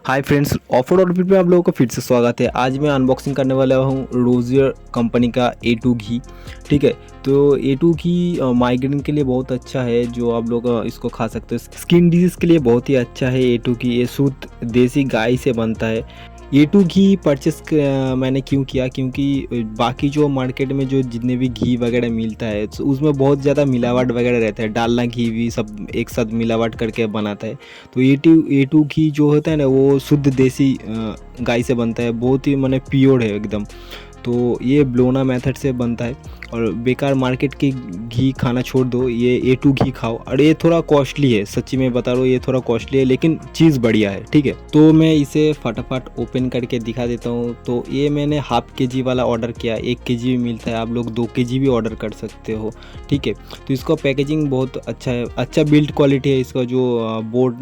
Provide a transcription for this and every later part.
Hi friends, offer और review में आप लोगों का फिर से स्वागत है। आज मैं अनबॉक्सिंग करने वाला हूँ रोजियर कंपनी का A2 घी। ठीक है, तो A2 घी माइग्रेन के लिए बहुत अच्छा है, जो आप लोग इसको खा सकते हो। स्किन डिजीज़ के लिए बहुत ही अच्छा है A2 घी। ये शुद्ध देसी गाय से बनता है। A2 घी परचेस मैंने क्यों किया, क्योंकि बाकी जो मार्केट में जो जितने भी घी वगैरह मिलता है तो उसमें बहुत ज़्यादा मिलावट वगैरह रहता है। डालना घी भी सब एक साथ मिलावट करके बनाता है। तो A2 घी जो होता है ना, वो शुद्ध देसी गाय से बनता है, बहुत ही माने प्योर है एकदम। तो ये ब्लोना मेथड से बनता है और बेकार मार्केट की घी खाना छोड़ दो, ये A2 घी खाओ। और ये थोड़ा कॉस्टली है, सच्ची में बता रहा हूँ, ये थोड़ा कॉस्टली है लेकिन चीज़ बढ़िया है। ठीक है, तो मैं इसे फटाफट ओपन करके दिखा देता हूँ। तो ये मैंने हाफ के वाला ऑर्डर किया, 1 केजी भी मिलता है, आप लोग 2 केजी भी ऑर्डर कर सकते हो। ठीक है, तो इसका पैकेजिंग बहुत अच्छा है, अच्छा बिल्ड क्वालिटी है। इसका जो बोर्ड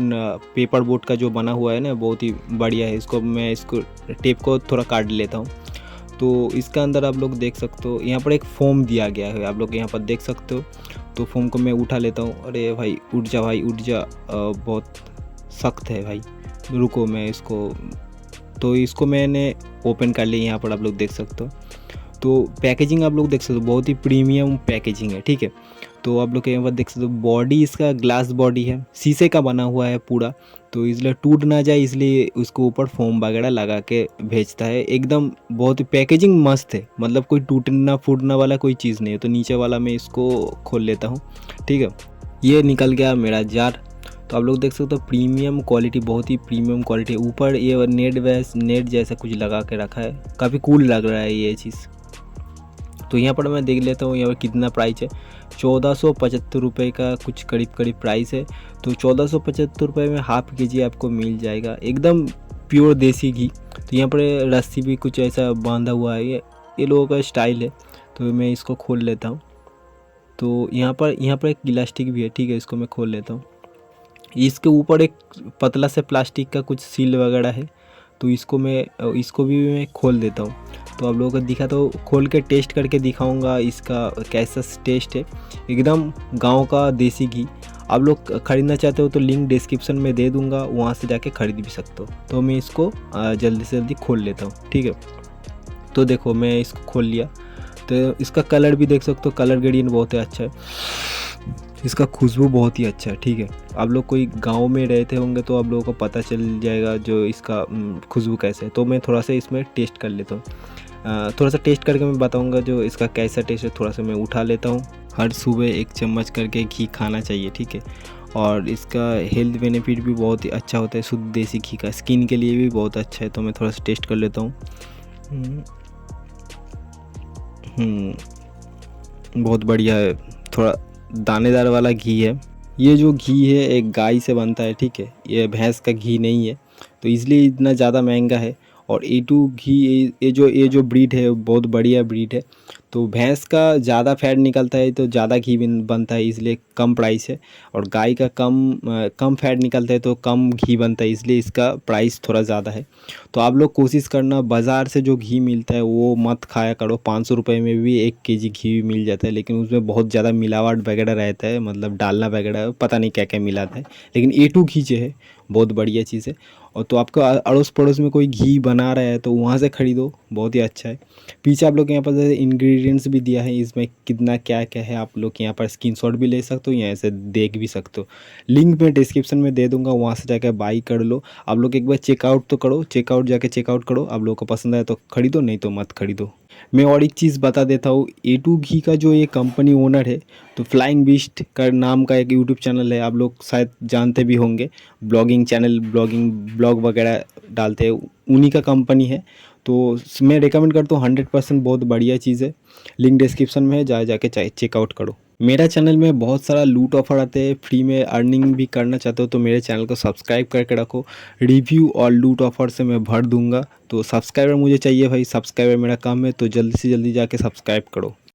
पेपर बोर्ड का जो बना हुआ है ना, बहुत ही बढ़िया है। इसको टेप को थोड़ा काट लेता हूँ। तो इसका अंदर आप लोग देख सकते हो, यहाँ पर एक फोम दिया गया है, आप लोग यहाँ पर देख सकते हो। तो फोम को मैं उठा लेता हूँ। अरे भाई उठ जा, भाई उठ जा, बहुत सख्त है भाई। रुको मैं इसको, तो इसको मैंने ओपन कर लिया, यहाँ पर आप लोग देख सकते हो। तो पैकेजिंग आप लोग देख सकते हो, बहुत ही प्रीमियम पैकेजिंग है। ठीक है, तो आप लोग यहाँ पर देख सकते हो, बॉडी इसका ग्लास बॉडी है, शीशे का बना हुआ है पूरा। तो इसलिए टूट ना जाए, इसलिए उसको ऊपर फोम वगैरह लगा के भेजता है। एकदम बहुत ही पैकेजिंग मस्त है, मतलब कोई टूटना फूटना वाला कोई चीज़ नहीं है। तो नीचे वाला मैं इसको खोल लेता हूँ। ठीक है, ये निकल गया मेरा जार। तो आप लोग देख सकते हो, प्रीमियम क्वालिटी, बहुत ही प्रीमियम क्वालिटी। ऊपर ये नेट जैसा कुछ लगा के रखा है, काफ़ी कूल लग रहा है ये चीज़। तो यहाँ पर मैं देख लेता हूँ यहाँ पर कितना प्राइस है। 1475 रुपये का कुछ करीब प्राइस है। तो 1475 रुपये में हाफ के जी आपको मिल जाएगा, एकदम प्योर देसी घी। तो यहाँ पर रस्सी भी कुछ ऐसा बांधा हुआ है, ये लोगों का स्टाइल है। तो मैं इसको खोल लेता हूँ। तो यहाँ पर एक इलास्टिक भी है। ठीक है, इसको मैं खोल लेता हूँ। इसके ऊपर एक पतला से प्लास्टिक का कुछ सील वगैरह है। तो इसको भी मैं खोल देता हूँ। तो आप लोगों को दिखा, तो खोल के टेस्ट करके दिखाऊंगा इसका कैसा टेस्ट है। एकदम गांव का देसी घी। आप लोग ख़रीदना चाहते हो तो लिंक डिस्क्रिप्शन में दे दूंगा, वहाँ से जाके ख़रीद भी सकते हो। तो मैं इसको जल्दी से जल्दी खोल लेता हूँ। ठीक है, तो देखो मैं इसको खोल लिया। तो इसका कलर भी देख सकते हो, कलर ग्रेडियंट बहुत ही अच्छा है। इसका खुशबू बहुत ही अच्छा है। ठीक है, आप लोग कोई गांव में रहते होंगे तो आप लोगों को पता चल जाएगा जो इसका खुशबू कैसे है। तो मैं थोड़ा सा इसमें टेस्ट कर लेता हूँ। थोड़ा सा टेस्ट करके मैं बताऊँगा जो इसका कैसा टेस्ट है। थोड़ा सा मैं उठा लेता हूँ। हर सुबह 1 चम्मच करके घी खाना चाहिए। ठीक है, और इसका हेल्थ बेनिफिट भी बहुत ही अच्छा होता है, शुद्ध देसी घी का, स्किन के लिए भी बहुत अच्छा है। तो मैं थोड़ा सा टेस्ट कर लेता हूँ। बहुत बढ़िया है, थोड़ा दानेदार वाला घी है। ये जो घी है एक गाय से बनता है। ठीक है, ये भैंस का घी नहीं है, तो इसलिए इतना ज़्यादा महंगा है। और A2 घी, ये जो ब्रीड है बहुत बढ़िया ब्रीड है। तो भैंस का ज़्यादा फैट निकलता है तो ज़्यादा घी बनता है, इसलिए कम प्राइस है। और गाय का कम फैट निकलता है तो कम घी बनता है, इसलिए इसका प्राइस थोड़ा ज़्यादा है। तो आप लोग कोशिश करना, बाज़ार से जो घी मिलता है वो मत खाया करो। 500 रुपये में भी 1 केजी घी मिल जाता है, लेकिन उसमें बहुत ज़्यादा मिलावट वगैरह रहता है, मतलब डालना वगैरह पता नहीं क्या क्या मिलाता है। लेकिन A2 घी जो है बहुत बढ़िया चीज़ है। और तो आपको अड़ोस पड़ोस में कोई घी बना रहा है तो वहाँ से ख़रीदो, बहुत ही अच्छा है। पीछे आप लोग यहाँ पर इंग्रेडिएंट्स भी दिया है, इसमें कितना क्या क्या है, आप लोग यहाँ पर स्क्रीनशॉट भी ले सकते हो, यहाँ से देख भी सकते हो। लिंक मैं डिस्क्रिप्शन में दे दूँगा, वहाँ से जाकर बाई कर लो। आप लोग एक बार चेकआउट तो करो, चेकआउट करो। आप लोगों को पसंद आए तो ख़रीदो, नहीं तो मत ख़रीदो। मैं और एक चीज़ बता देता हूँ, A2 घी का जो ये कंपनी ओनर है, तो फ्लाइंग बीस्ट का नाम का एक यूट्यूब चैनल है, आप लोग शायद जानते भी होंगे। ब्लॉगिंग चैनल, ब्लॉग वगैरह डालते हैं, उन्हीं का कंपनी है। तो मैं रिकमेंड करता हूँ, 100% बहुत बढ़िया चीज़ है। लिंक डिस्क्रिप्शन में है, जाके चेकआउट करो। मेरा चैनल में बहुत सारा लूट ऑफर आते हैं, फ्री में अर्निंग भी करना चाहते हो तो मेरे चैनल को सब्सक्राइब करके रखो। रिव्यू और लूट ऑफर से मैं भर दूंगा। तो सब्सक्राइबर मुझे चाहिए भाई, सब्सक्राइबर मेरा काम है, तो जल्दी से जल्दी जाके सब्सक्राइब करो।